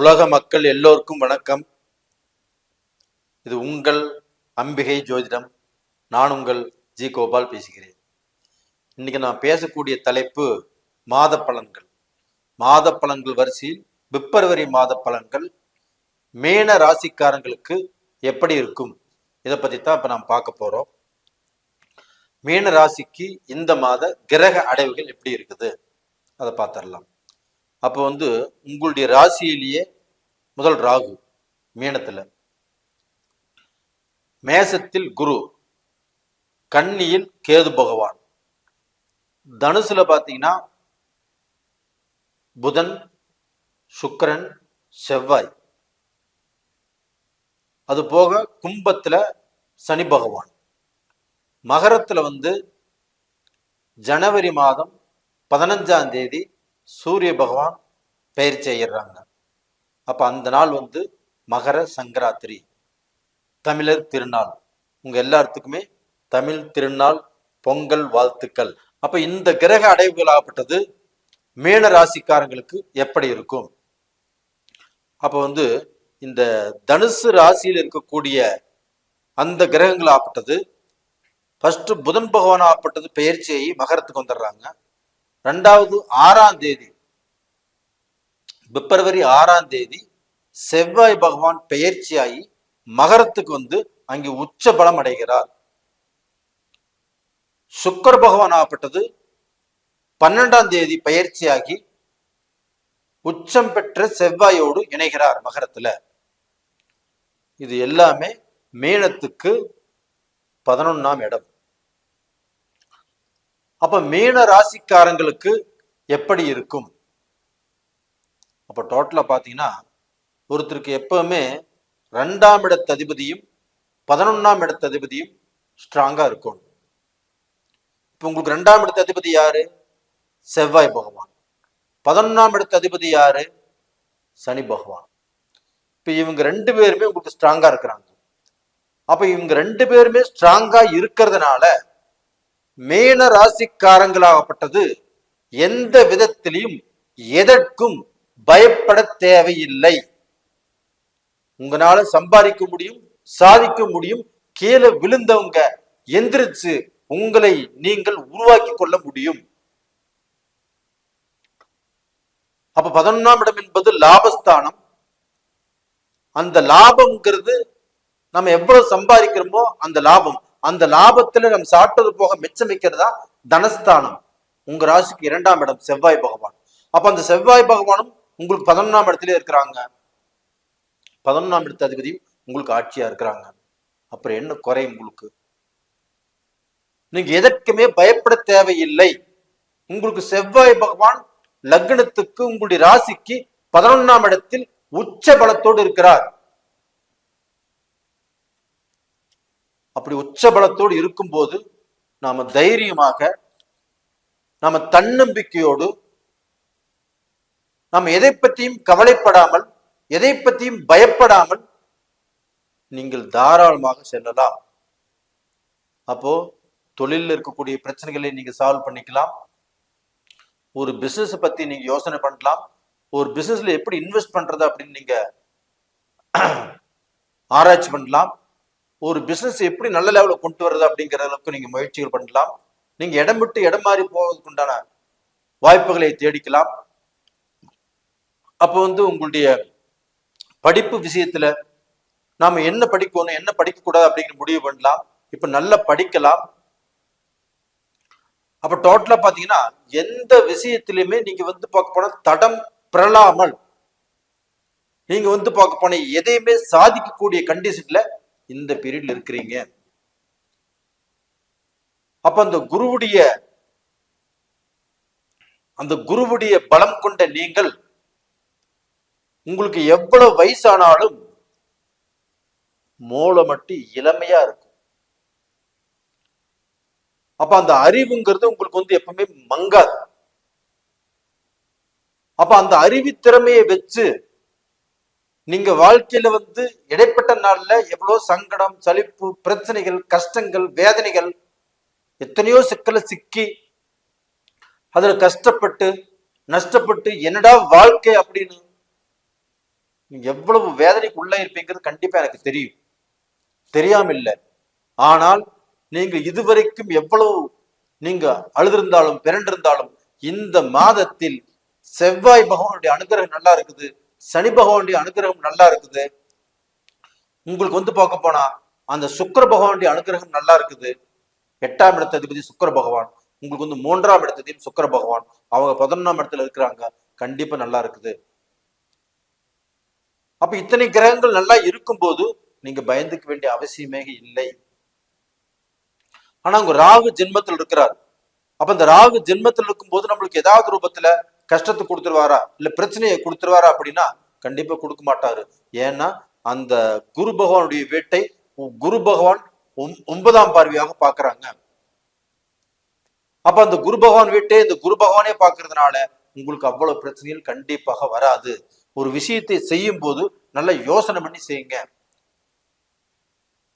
உலக மக்கள் எல்லோருக்கும் வணக்கம். இது உங்கள் அம்பிகை ஜோதிடம். நான் உங்கள் ஜி கோபால் பேசுகிறேன். இன்னைக்கு நான் பேசக்கூடிய தலைப்பு மாத பலன்கள். மாத பலன்கள் வரிசையில் பிப்ரவரி மாத பலன்கள் மேன ராசிக்காரங்களுக்கு எப்படி இருக்கும், இதை பத்தி தான் இப்ப நாம் பார்க்க போறோம். மீன ராசிக்கு இந்த மாத கிரக அடைவுகள் எப்படி இருக்குது அதை பார்த்துடலாம். அப்போ உங்களுடைய ராசியிலேயே முதல் ராகு மீனத்துல, மேசத்தில் குரு, கன்னியில் கேது பகவான், தனுசுல பாத்தீங்கன்னா புதன், சுக்கிரன், செவ்வாய், அது போக கும்பத்துல சனி பகவான், மகரத்துல ஜனவரி மாதம் 15ஆம் தேதி சூரிய பகவான் பெயர்ச்சி செய்யறாங்க. அப்ப அந்த நாள் மகர சங்கராத்திரி, தமிழர் திருநாள். உங்க எல்லாத்துக்குமே தமிழ் திருநாள் பொங்கல் வாழ்த்துக்கள். அப்ப இந்த கிரக அடைவுகள் ஆகப்பட்டது மீன ராசிக்காரங்களுக்கு எப்படி இருக்கும்? அப்ப இந்த தனுசு ராசியில் இருக்கக்கூடிய அந்த கிரகங்கள் ஆகப்பட்டது ஃபர்ஸ்ட் புதன் பகவான் ஆகப்பட்டது பெயர்ச்சியை மகரத்துக்கு வந்துடுறாங்க. 2வது 6ஆம் தேதி பிப்ரவரி 6ஆம் தேதி செவ்வாய் பகவான் பெயர்ச்சியாகி மகரத்துக்கு அங்கே உச்ச பலம் அடைகிறார். சுக்கர பகவான் ஆகப்பட்டது 12ஆம் தேதி பயிற்சியாகி உச்சம் பெற்ற செவ்வாயோடு இணைகிறார் மகரத்துல. இது எல்லாமே மீனத்துக்கு 11ஆம் இடம். அப்ப மீன ராசிக்காரங்களுக்கு எப்படி இருக்கும்? அப்ப டோட்டலா பாத்தீங்கன்னா ஒருத்தருக்கு எப்பவுமே 2ஆம் இடத்து அதிபதியும் 11ஆம் இடத்து அதிபதியும் ஸ்ட்ராங்கா இருக்கும். இப்ப உங்களுக்கு 2ஆம் இடத்து அதிபதி யாரு? செவ்வாய் பகவான். 11ஆம் இடத்து அதிபதி யாரு? சனி பகவான். இப்ப இவங்க 2 பேருமே உங்களுக்கு ஸ்ட்ராங்கா இருக்கிறாங்க. அப்ப இவங்க 2 பேருமே ஸ்ட்ராங்கா இருக்கிறதுனால மேன ராசிக்காரங்களாகப்பட்டது எந்த விதத்திலையும் எதற்கும் பயப்பட தேவையில்லை. உங்களால சம்பாதிக்க முடியும், சாதிக்க முடியும். கீழே விழுந்தவங்க எந்திரிச்சு உங்களை நீங்கள் உருவாக்கி கொள்ள முடியும். அப்ப 11ஆம் இடம் என்பது லாபஸ்தானம். அந்த லாபம்ங்கிறது நம்ம எவ்வளவு சம்பாதிக்கிறோமோ அந்த லாபம், அந்த லாபத்துல நம்ம சாப்பிட்டது போக மிச்சம் வைக்கிறதா தனஸ்தானம். உங்க ராசிக்கு 2ஆம் இடம் செவ்வாய் பகவான். அப்ப அந்த செவ்வாய் பகவானும் உங்களுக்கு 11ஆம் இடத்துல இருக்கிறாங்க. 11ஆம் இடத்து அதிபதியும் உங்களுக்கு ஆட்சியா இருக்கிறாங்க. அப்புறம் என்ன குறை உங்களுக்கு? நீங்க எதற்குமே பயப்பட தேவையில்லை. உங்களுக்கு செவ்வாய் பகவான் லக்னத்துக்கு உங்களுடைய ராசிக்கு 11ஆம் இடத்தில் உச்ச பலத்தோடு இருக்கிறார். அப்படி உச்ச பலத்தோடு இருக்கும் போது நாம தைரியமாக, நாம தன்னம்பிக்கையோடு, நாம் எதை பற்றியும் கவலைப்படாமல், எதை பற்றியும் பயப்படாமல் நீங்கள் தாராளமாக செல்லலாம். அப்போ தொழிலில் இருக்கக்கூடிய பிரச்சனைகளை நீங்க சால்வ் பண்ணிக்கலாம். ஒரு பிசினஸ் பத்தி நீங்க யோசனை பண்ணலாம். ஒரு பிசினஸ்ல எப்படி இன்வெஸ்ட் பண்றது அப்படின்னு நீங்க ஆராய்ச்சி பண்ணலாம். ஒரு பிசினஸ் எப்படி நல்ல லெவல கொண்டு வர்றது அப்படிங்கிற அளவுக்கு நீங்க முயற்சிகள் பண்ணலாம். நீங்க இடம் விட்டு இடம் மாறி போவதற்கு உண்டான வாய்ப்புகளை தேடிக்கலாம். அப்போ உங்களுடைய படிப்பு விஷயத்துல நாம என்ன படிக்கணும், என்ன படிக்க கூடாது அப்படிங்கிற முடிவு பண்ணலாம். இப்ப நல்லா படிக்கலாம். அப்ப டோட்டலா பாத்தீங்கன்னா எந்த விஷயத்திலுமே நீங்க பார்க்க போனா தடம் பிறலாமல் நீங்க பார்க்க போன எதையுமே சாதிக்கக்கூடிய கண்டிஷன்ல இந்த பீரியட்ல இருக்கிறீங்க. அப்ப அந்த குருவுடைய பலம் கொண்ட நீங்கள், உங்களுக்கு எவ்வளவு வயசானாலும் மூளை மட்டும் இளமையா இருக்கும். அப்ப அந்த அறிவுங்கிறது உங்களுக்கு எப்பவுமே மங்காது. அப்ப அந்த அறிவு திறமையை வச்சு நீங்க வாழ்க்கையில இடைப்பட்ட நாள்ல எவ்வளவு சங்கடம், சலிப்பு, பிரச்சனைகள், கஷ்டங்கள், வேதனைகள், எத்தனையோ சிக்கல சிக்கி அதுல கஷ்டப்பட்டு நஷ்டப்பட்டு என்னடா வாழ்க்கை அப்படின்னு நீங்க எவ்வளவு வேதனைக்கு உள்ள இருப்பீங்கிறது கண்டிப்பா எனக்கு தெரியும், தெரியாம இல்லை. ஆனால் நீங்க இதுவரைக்கும் எவ்வளவு நீங்க அழுதிருந்தாலும் பிறண்டிருந்தாலும் இந்த மாதத்தில் செவ்வாய் பகவானுடைய அனுகிரகம் நல்லா இருக்குது, சனி பகவானுடைய அனுகிரகம் நல்லா இருக்குது, உங்களுக்கு பார்க்க போனா அந்த சுக்கிர பகவானுடைய அனுகிரகம் நல்லா இருக்குது. 8ஆம் இடத்த அதிபதி சுக்கிர பகவான், உங்களுக்கு 3ஆம் இடத்தையும் சுக்கிர பகவான், அவங்க 11ஆம் இடத்துல இருக்கிறாங்க, கண்டிப்பா நல்லா இருக்குது. அப்ப இத்தனை கிரகங்கள் நல்லா இருக்கும்போது நீங்க பயந்துக்க வேண்டிய அவசியமே இல்லை. ஆனா உங்க ராகு ஜென்மத்தில் இருக்கிறார். அப்ப இந்த ராகு ஜென்மத்தில் இருக்கும் போது நம்மளுக்கு ஏதாவது ரூபத்துல கஷ்டத்தை கொடுத்துருவாரா, இல்ல பிரச்சனையை கொடுத்துருவாரா அப்படின்னா கண்டிப்பா கொடுக்க மாட்டாரு. ஏன்னா அந்த குரு பகவானுடைய வீட்டை குரு பகவான் 9ஆம் பார்வையாக பாக்குறாங்க. அப்ப அந்த குரு பகவான் வீட்டை இந்த குரு பகவானே பாக்குறதுனால உங்களுக்கு அவ்வளவு பிரச்சனைகள் கண்டிப்பாக வராது. ஒரு விஷயத்தை செய்யும் போது நல்லா யோசனை பண்ணி செய்யுங்க,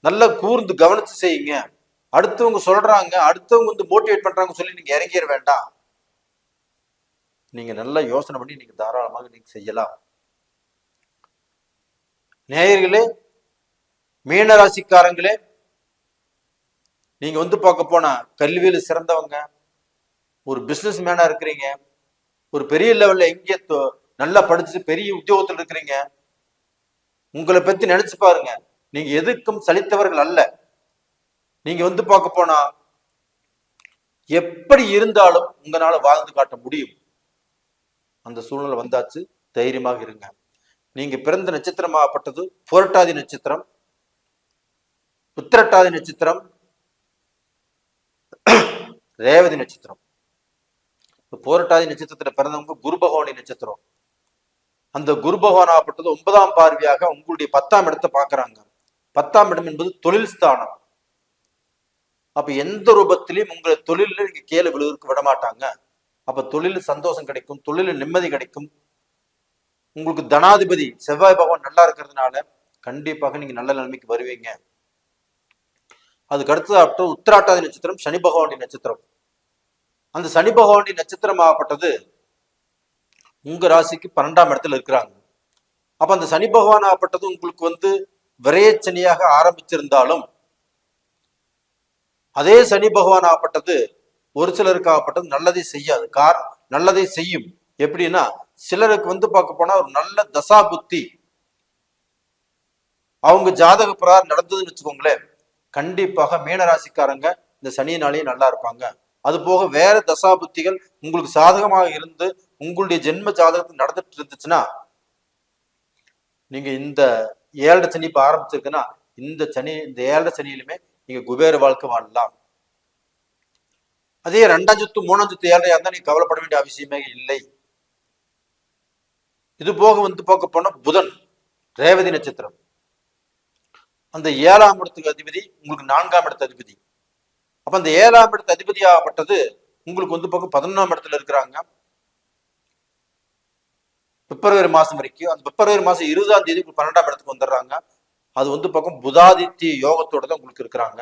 நல்லா கூர்ந்து கவனிச்சு செய்யுங்க. அடுத்தவங்க சொல்றாங்க, அடுத்தவங்க மோட்டிவேட் பண்றாங்க சொல்லி நீங்க இறங்கிட வேண்டாம். நீங்க நல்லா யோசனை பண்ணி நீங்க தாராளமாக நீங்க செய்யலாம். நேயர்களே, மீனராசிக்காரங்களே, நீங்க பார்க்க போனா கல்வியில சிறந்தவங்க, ஒரு பிசினஸ் மேனா இருக்கிறீங்க, ஒரு பெரிய லெவல்ல எங்கே நல்லா படிச்சு பெரிய உத்தியோகத்தில் இருக்கிறீங்க, உங்களை பத்தி நினைச்சு பாருங்க. நீங்க எதுக்கும் சலித்தவர்கள் அல்ல. நீங்க பார்க்க போனா எப்படி இருந்தாலும் உங்களால வாழ்ந்து காட்ட முடியும். அந்த சூழ்நிலை வந்தாச்சு, தைரியமாக இருங்க. நீங்க பிறந்த நட்சத்திரமாகப்பட்டது புரட்டாதி நட்சத்திரம், உத்திரட்டாதி நட்சத்திரம், ரேவதி நட்சத்திரம். புரட்டாதி நட்சத்திரத்துல பிறந்தவங்க குரு பகவானி நட்சத்திரம். அந்த குரு பகவான் ஆகப்பட்டது 9ஆம் பார்வையாக உங்களுடைய 10ஆம் இடத்தை பாக்குறாங்க. 10ஆம் இடம் என்பது தொழில் ஸ்தானம். அப்ப எந்த ரூபத்திலையும் உங்களை தொழில நீங்க கீழே விழுவதற்கு விட மாட்டாங்க. அப்ப தொழில சந்தோஷம் கிடைக்கும், தொழில நிம்மதி கிடைக்கும். உங்களுக்கு தனாதிபதி செவ்வாய் பகவான் நல்லா இருக்கிறதுனால கண்டிப்பாக நீங்க நல்ல நிலைமைக்கு வருவீங்க. அதுக்கு அடுத்தது உத்திராட்டாதி நட்சத்திரம் சனி பகவானுடைய நட்சத்திரம். அந்த சனி பகவானுடைய நட்சத்திரம் ஆகப்பட்டது உங்க ராசிக்கு 12ஆம் இடத்துல இருக்கிறாங்க. அப்ப அந்த சனி பகவான் ஆகப்பட்டது உங்களுக்கு விரயச்சனியாக ஆரம்பிச்சிருந்தாலும் அதே சனி பகவான் ஆகப்பட்டது ஒரு சிலருக்கு ஆகப்பட்டது நல்லதை செய்யாது, நல்லதை செய்யும். எப்படின்னா சிலருக்கு பார்க்க போனா ஒரு நல்ல தசா புத்தி அவங்க ஜாதக பிரகாரம் நடந்ததுன்னு வச்சுக்கோங்களேன், கண்டிப்பாக மீனராசிக்காரங்க இந்த சனியினாலேயே நல்லா இருப்பாங்க. அது போக வேற தசா புத்திகள் உங்களுக்கு சாதகமாக இருந்து உங்களுடைய ஜென்ம ஜாதகத்தில் நடந்துட்டு இருந்துச்சுன்னா, நீங்க இந்த 7 சனி இப்ப ஆரம்பிச்சிருக்குன்னா இந்த 7 சனியிலுமே நீங்க குபேர வாழ்க்கை வாழலாம். அதே 2ஆம் சுத்து 3ஆம் சுத்து 7 இருந்தா நீங்க கவலைப்பட வேண்டிய அவசியமே இல்லை. இது போக பார்க்க போனா புதன் ரேவதி நட்சத்திரம். அந்த 7ஆம் இடத்துக்கு அதிபதி உங்களுக்கு 4ஆம் இடத்து அதிபதி. அப்ப அந்த 7ஆம் இடத்து அதிபதியாகப்பட்டது உங்களுக்கு பார்க்க 11ஆம் இடத்துல இருக்கிறாங்க. பிப்ரவரி மாசம் வரைக்கும், அந்த பிப்ரவரி மாசம் 20ஆம் தேதி 12ஆம் இடத்துக்கு வந்துடுறாங்க. அது பக்கம் புதாதித்ய யோகத்தோட தான் உங்களுக்கு இருக்கிறாங்க.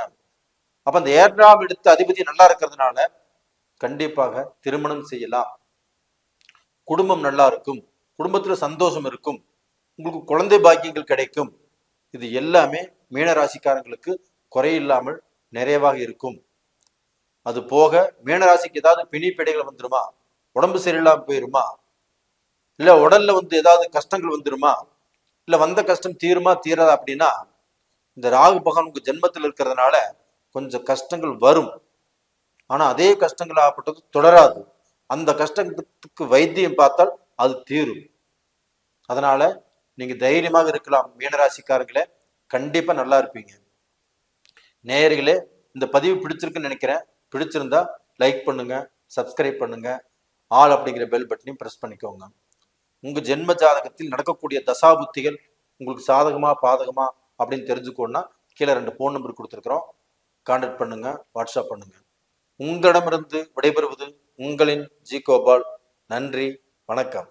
அப்ப அந்த 7ஆம் இடத்து அதிபதி நல்லா இருக்கிறதுனால கண்டிப்பாக திருமணம் செய்யலாம், குடும்பம் நல்லா இருக்கும், குடும்பத்துல சந்தோஷம் இருக்கும், உங்களுக்கு குழந்தை பாக்கியங்கள் கிடைக்கும். இது எல்லாமே மீனராசிக்காரங்களுக்கு குறையில்லாமல் நிறைவாக இருக்கும். அது போக மீனராசிக்கு ஏதாவது பிணிப்படைகள் வந்துருமா, உடம்பு சரியில்லாம போயிருமா, இல்ல உடல்ல ஏதாவது கஷ்டங்கள் வந்துருமா, இல்ல வந்த கஷ்டம் தீருமா தீராதா அப்படின்னா இந்த ராகு பகவான் உங்க ஜென்மத்தில் இருக்கிறதுனால கொஞ்சம் கஷ்டங்கள் வரும். ஆனா அதே கஷ்டங்கள் ஆகப்பட்டது தொடராது. அந்த கஷ்டத்துக்கு வைத்தியம் பார்த்தால் அது தீரும். அதனால நீங்க தைரியமாக இருக்கலாம் மீனராசிக்காரங்களே, கண்டிப்பா நல்லா இருப்பீங்க. நேயர்களே, இந்த பதிவு பிடிச்சிருக்குன்னு நினைக்கிறேன். பிடிச்சிருந்தா லைக் பண்ணுங்க, சப்ஸ்கிரைப் பண்ணுங்க, ஆல் அப்படிங்கிற பெல் பட்டனையும் பிரஸ் பண்ணிக்கோங்க. உங்க ஜென்ம ஜாதகத்தில் நடக்கக்கூடிய தசாபுத்திகள் உங்களுக்கு சாதகமா பாதகமா அப்படின்னு தெரிஞ்சுக்கோன்னா கீழே 2 ஃபோன் நம்பர் கொடுத்துருக்குறோம், கான்டாக்ட் பண்ணுங்க, வாட்ஸ்அப் பண்ணுங்க. உங்களிடமிருந்து விடைபெறுவது உங்களின் ஜி கோபால். நன்றி, வணக்கம்.